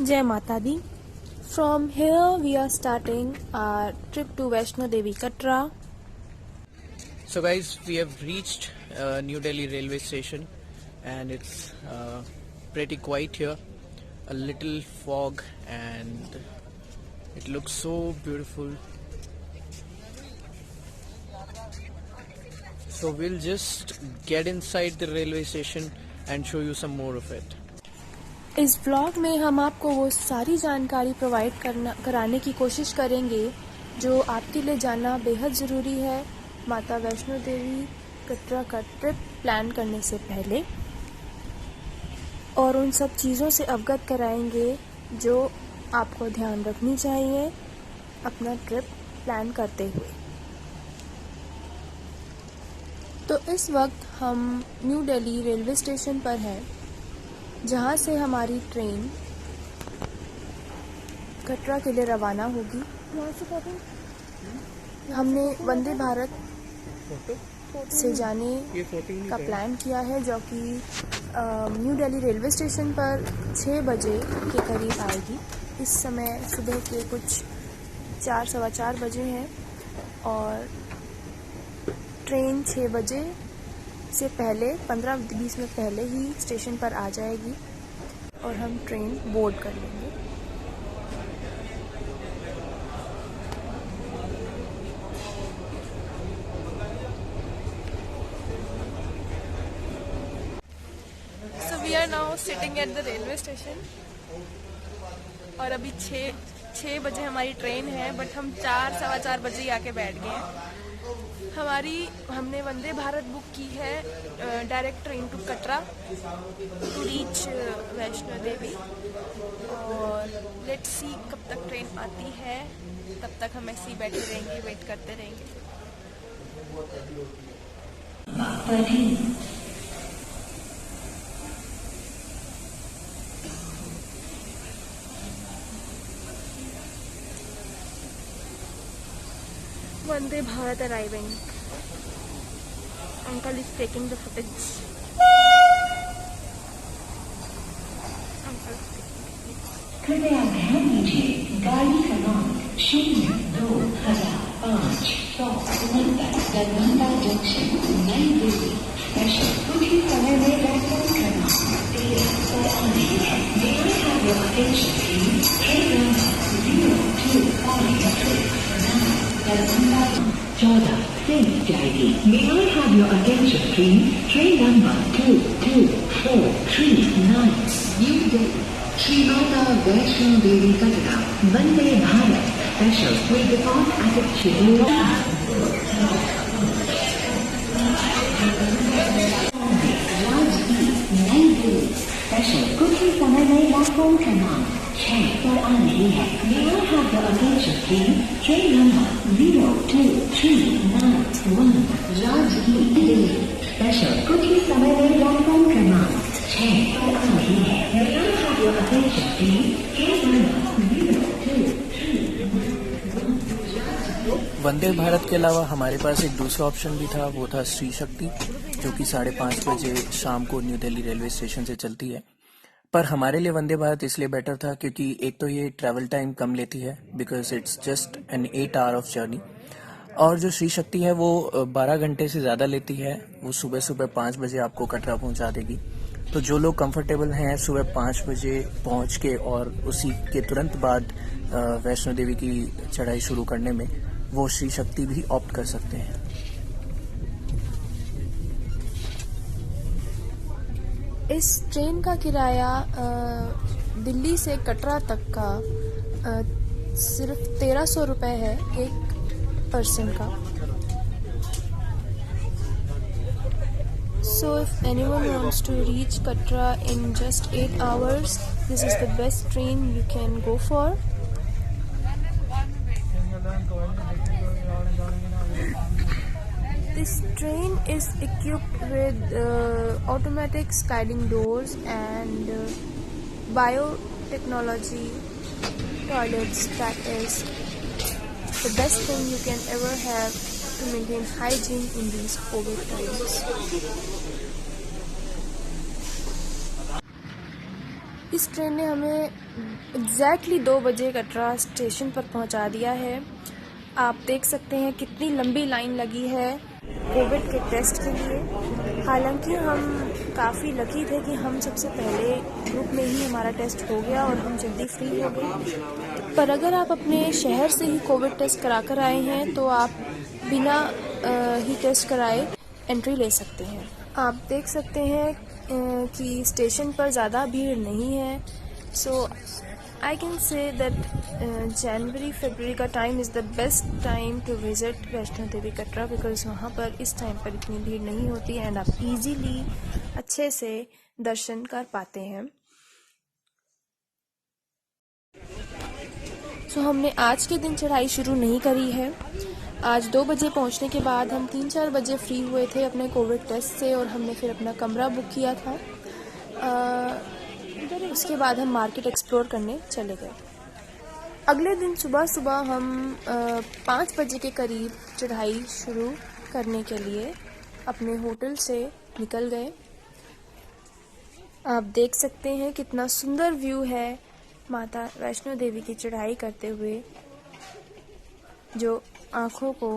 Jai Mata Di. From here we are starting our trip to Vaishno Devi Katra. So guys, we have reached New Delhi railway station and it's pretty quiet here. A little fog and it looks so beautiful. So we'll just get inside the railway station and show you some more of it. इस blog में हम आपको वो सारी जानकारी provide कराने की कोशिश करेंगे जो आपके लिए जानना बेहद ज़रूरी है माता वैष्णो देवी कटरा का ट्रिप प्लान करने से पहले, और उन सब चीज़ों से अवगत कराएंगे जो आपको ध्यान रखनी चाहिए अपना ट्रिप प्लान करते हुए। तो इस वक्त हम न्यू दिल्ली रेलवे स्टेशन पर हैं, जहां से हमारी ट्रेन कटरा के लिए रवाना होगी। हमने वंदे भारत से जाने का प्लान किया है, जो कि न्यू दिल्ली रेलवे स्टेशन पर 6 बजे के करीब आएगी। इस समय सुबह के कुछ 4 सवा 4 बजे हैं और ट्रेन 6 बजे से पहले 15-20 मिनट पहले ही स्टेशन पर आ जाएगी और हम ट्रेन बोर्ड कर लेंगे। So we are now sitting at the railway station और अभी 6 बजे हमारी ट्रेन है, बट हम 4 सवा 4 बजे ही आके बैठ गए हैं। हमने वंदे भारत बुक की है, direct train to Katra to reach Vaishno Devi, और लेट्स सी कब तक ट्रेन आती है। तब तक हम ऐसे ही बैठे रहेंगे, वेट करते रहेंगे। Vande Bharat arriving. Uncle is taking the footage. कृपया ध्यान दीजिए, गाड़ी क्रमांक 02,500 दरभंगा जंक्शन नई दिल्ली स्पेशल कुछ ही समय में प्लेटफॉर्म क्रमांक 13 पर आने है। May I have your attention please? Train number 0253 Darbhanga 14 से जाएगी। May I have your attention please? Train number 22439 New Delhi Shri Mata Vaishno Devi Katra Vande Bharat Special will depart at its schedule Rajgir नई Delhi special कुछ ही समय में platform क्रमांक 6 पर आ रही है। May I have your attention please? Train number 02391 Rajgir Delhi special कुछ ही समय में प्लेटफॉर्म क्रमांक 6 पर आ रही है। May I have your attention please? Train number 02391 Vande Bharat के अलावा हमारे पास एक दूसरा ऑप्शन भी था, वो था श्री शक्ति, जो कि 5:30 बजे शाम को न्यू दिल्ली रेलवे स्टेशन से चलती है। पर हमारे लिए वंदे भारत इसलिए बेटर था क्योंकि एक तो ये ट्रैवल टाइम कम लेती है, because it's just an 8 hour of journey, और जो श्री शक्ति है वो 12 घंटे से ज़्यादा लेती है। वो सुबह 5 बजे आपको कटरा पहुंचा देगी। तो जो लोग कंफर्टेबल हैं सुबह 5 बजे पहुंच के और उसी के तुरंत बाद वैष्णो देवी की चढ़ाई शुरू करने में, वो श्री शक्ति भी ऑप्ट कर सकते हैं। इस ट्रेन का किराया दिल्ली से कटरा तक का सिर्फ 1300 रुपये है एक पर्सन का। So if anyone wants to reach Katra in just 8 hours, this is the best train you can go for. This train is equipped with automatic sliding doors and biotechnology toilets. That is the best thing you can ever have to maintain hygiene in these COVID times. इस train ने हमें exactly 2 बजे Katra station पर पहुंचा दिया है। आप देख सकते हैं कितनी लंबी लाइन लगी है कोविड के टेस्ट के लिए। हालांकि हम काफ़ी लकी थे कि हम सबसे पहले ग्रुप में ही हमारा टेस्ट हो गया और हम जल्दी फ्री हो गए। पर अगर आप अपने शहर से ही कोविड टेस्ट करा कर आए हैं तो आप बिना ही टेस्ट कराए एंट्री ले सकते हैं। आप देख सकते हैं कि स्टेशन पर ज़्यादा भीड़ नहीं है। सो आई कैन से दैट जनवरी फरवरी का time is the best time to visit Vaishno Devi Katra, because वहाँ पर इस टाइम पर इतनी भीड़ नहीं होती एंड आप इजीली अच्छे से दर्शन कर पाते हैं। सो हमने आज के दिन चढ़ाई शुरू नहीं करी है। आज 2 बजे पहुंचने के बाद हम 3-4 बजे फ्री हुए थे अपने कोविड टेस्ट से और हमने फिर अपना कमरा बुक किया था। उसके बाद हम मार्केट एक्सप्लोर करने चले गए। अगले दिन सुबह सुबह हम 5 बजे के करीब चढ़ाई शुरू करने के लिए अपने होटल से निकल गए। आप देख सकते हैं कितना सुंदर व्यू है माता वैष्णो देवी की चढ़ाई करते हुए, जो आँखों को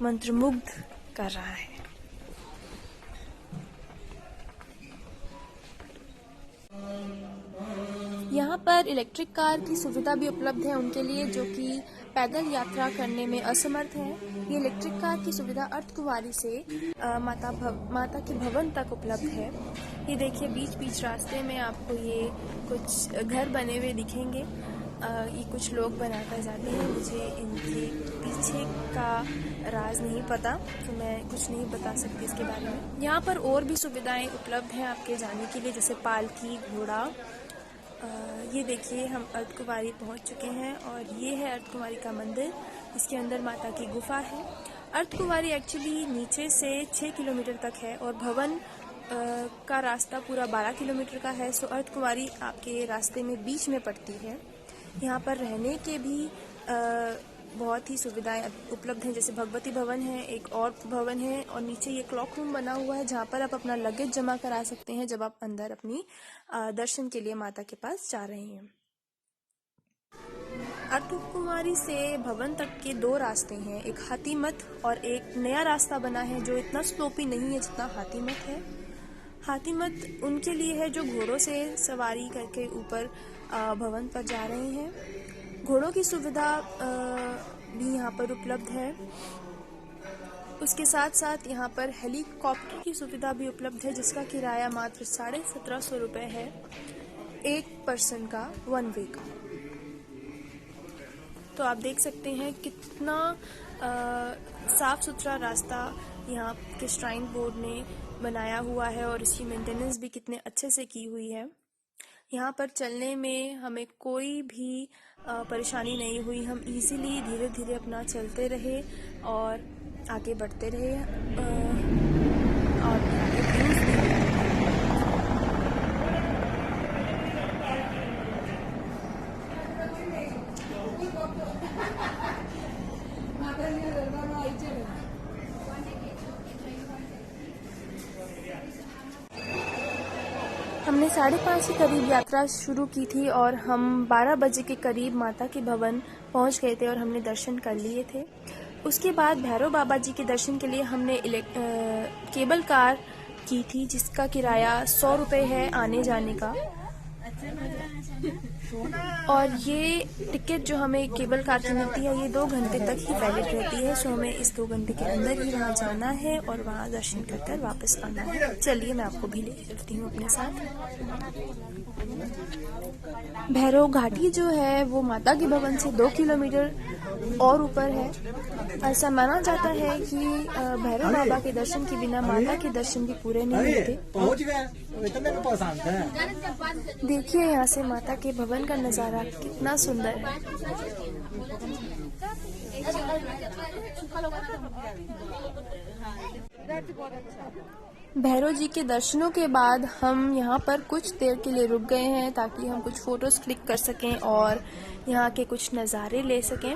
मंत्रमुग्ध कर रहा है। यहाँ पर इलेक्ट्रिक कार की सुविधा भी उपलब्ध है उनके लिए जो कि पैदल यात्रा करने में असमर्थ हैं। ये इलेक्ट्रिक कार की सुविधा अर्धकुंवारी से माता के भवन तक उपलब्ध है। ये देखिए बीच बीच रास्ते में आपको ये कुछ घर बने हुए दिखेंगे। ये कुछ लोग बनाकर जाते हैं। मुझे इनके पीछे का राज नहीं पता तो मैं कुछ नहीं बता सकती इसके बारे में। यहाँ पर और भी सुविधाएं उपलब्ध हैं आपके जाने के लिए, जैसे पालकी, घोड़ा। ये देखिए हम अर्धकुंवारी पहुँच चुके हैं और ये है अर्धकुंवारी का मंदिर। इसके अंदर माता की गुफा है। अर्धकुंवारी एक्चुअली नीचे से 6 किलोमीटर तक है और भवन का रास्ता पूरा 12 किलोमीटर का है। सो अर्धकुंवारी आपके रास्ते में बीच में पड़ती है। यहाँ पर रहने के भी बहुत ही सुविधाएं उपलब्ध हैं, जैसे भगवती भवन है, एक और भवन है और नीचे ये क्लॉक रूम बना हुआ है जहाँ पर आप अपना लगेज जमा करा सकते हैं जब आप अंदर अपनी दर्शन के लिए माता के पास जा रहे हैं। अर्धकुंवारी से भवन तक के 2 रास्ते हैं, एक हाथीमठ और एक नया रास्ता बना है जो इतना स्लोपी नहीं है जितना हाथीमठ है। हाथीमठ उनके लिए है जो घोड़ों से सवारी करके ऊपर भवन पर जा रहे हैं। घोड़ों की सुविधा भी यहाँ पर उपलब्ध है। उसके साथ साथ यहाँ पर हेलीकॉप्टर की सुविधा भी उपलब्ध है जिसका किराया मात्र 1750 रुपये है, एक पर्सन का 1 वे का। तो आप देख सकते हैं कितना साफ सुथरा रास्ता यहाँ के श्राइन बोर्ड ने बनाया हुआ है और इसकी मेंटेनेंस भी कितने अच्छे से की हुई है। यहाँ पर चलने में हमें कोई भी परेशानी नहीं हुई। हम इजीली धीरे धीरे अपना चलते रहे और आगे बढ़ते रहे और हमने 5:30 के करीब यात्रा शुरू की थी और हम 12 बजे के करीब माता के भवन पहुंच गए थे और हमने दर्शन कर लिए थे। उसके बाद भैरव बाबा जी के दर्शन के लिए हमने केबल कार की थी जिसका किराया 100 रुपये है आने जाने का। और ये टिकट जो हमें केबल कार की मिलती है ये 2 घंटे तक ही वैलिड रहती है। सो हमें इस 2 घंटे के अंदर ही वहाँ जाना है और वहाँ दर्शन कर वापस आना है। चलिए मैं आपको भी ले चलती हूँ अपने साथ। भैरव घाटी जो है वो माता के भवन से 2 किलोमीटर और ऊपर है। ऐसा माना जाता है कि भैरव बाबा के दर्शन के बिना माता के दर्शन भी पूरे नहीं होते। देखिए यहाँ से माता के भवन का नज़ारा कितना सुंदर है। भैरव जी के दर्शनों के बाद हम यहाँ पर कुछ देर के लिए रुक गए हैं ताकि हम कुछ फोटोज क्लिक कर सकें और यहाँ के कुछ नज़ारे ले सकें।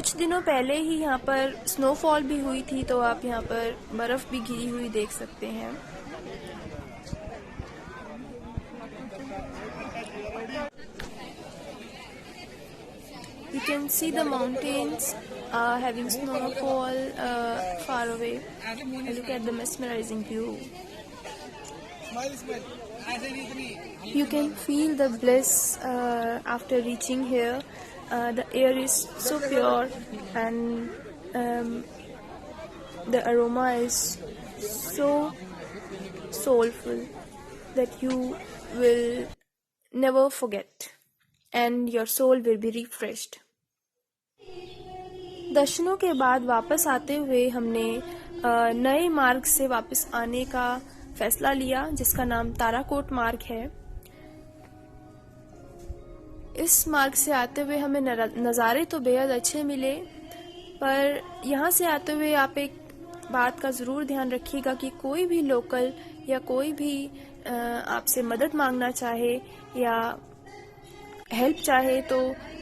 कुछ दिनों पहले ही यहाँ पर स्नोफॉल भी हुई थी, तो आप यहाँ पर बर्फ भी गिरी हुई देख सकते हैं। You can see the mountains having snowfall far away. Look at the mesmerizing view. You can feel the bliss after reaching here. The air is so pure and the aroma is so soulful that you will never forget and your soul will be refreshed. दर्शनों के बाद वापस आते हुए हमने नए मार्ग से वापस आने का फैसला लिया, जिसका नाम ताराकोट मार्ग है। इस मार्ग से आते हुए हमें नज़ारे तो बेहद अच्छे मिले, पर यहाँ से आते हुए आप एक बात का ज़रूर ध्यान रखिएगा कि कोई भी लोकल या कोई भी आपसे मदद मांगना चाहे या हेल्प चाहे तो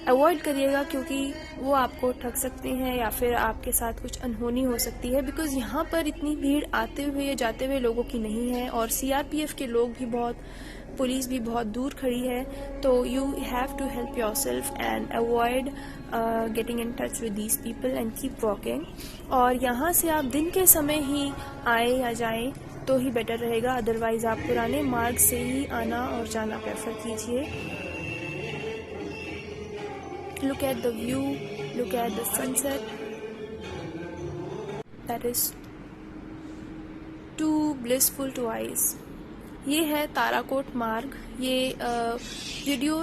अवॉइड करिएगा, क्योंकि वो आपको ठग सकते हैं या फिर आपके साथ कुछ अनहोनी हो सकती है। बिकॉज़ यहाँ पर इतनी भीड़ आते हुए या जाते हुए लोगों की नहीं है और सीआरपीएफ के लोग भी पुलिस भी बहुत दूर खड़ी है, तो you have to help yourself and avoid getting in touch with these people and keep walking. और यहाँ से आप दिन के समय ही आए या जाएं तो ही बेटर रहेगा, अदरवाइज आप पुराने मार्ग से ही आना और जाना प्रेफर कीजिए। Look at the view, look at the sunset. That is too blissful to eyes. ये है ताराकोट मार्ग। ये वीडियो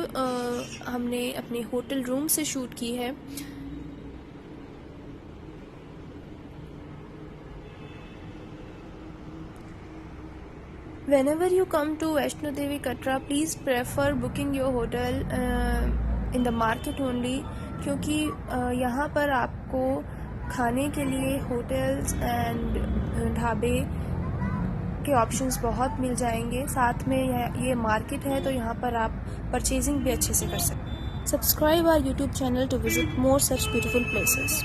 हमने अपने होटल रूम से शूट की है। Whenever you come to Vaishno Devi Katra, please prefer booking your hotel in the market only, क्योंकि यहाँ पर आपको खाने के लिए होटल्स एंड ढाबे के ऑप्शंस बहुत मिल जाएंगे। साथ में ये मार्केट है, तो यहाँ पर आप परचेजिंग भी अच्छे से कर सकते हैं। Subscribe our YouTube channel to visit more such beautiful places.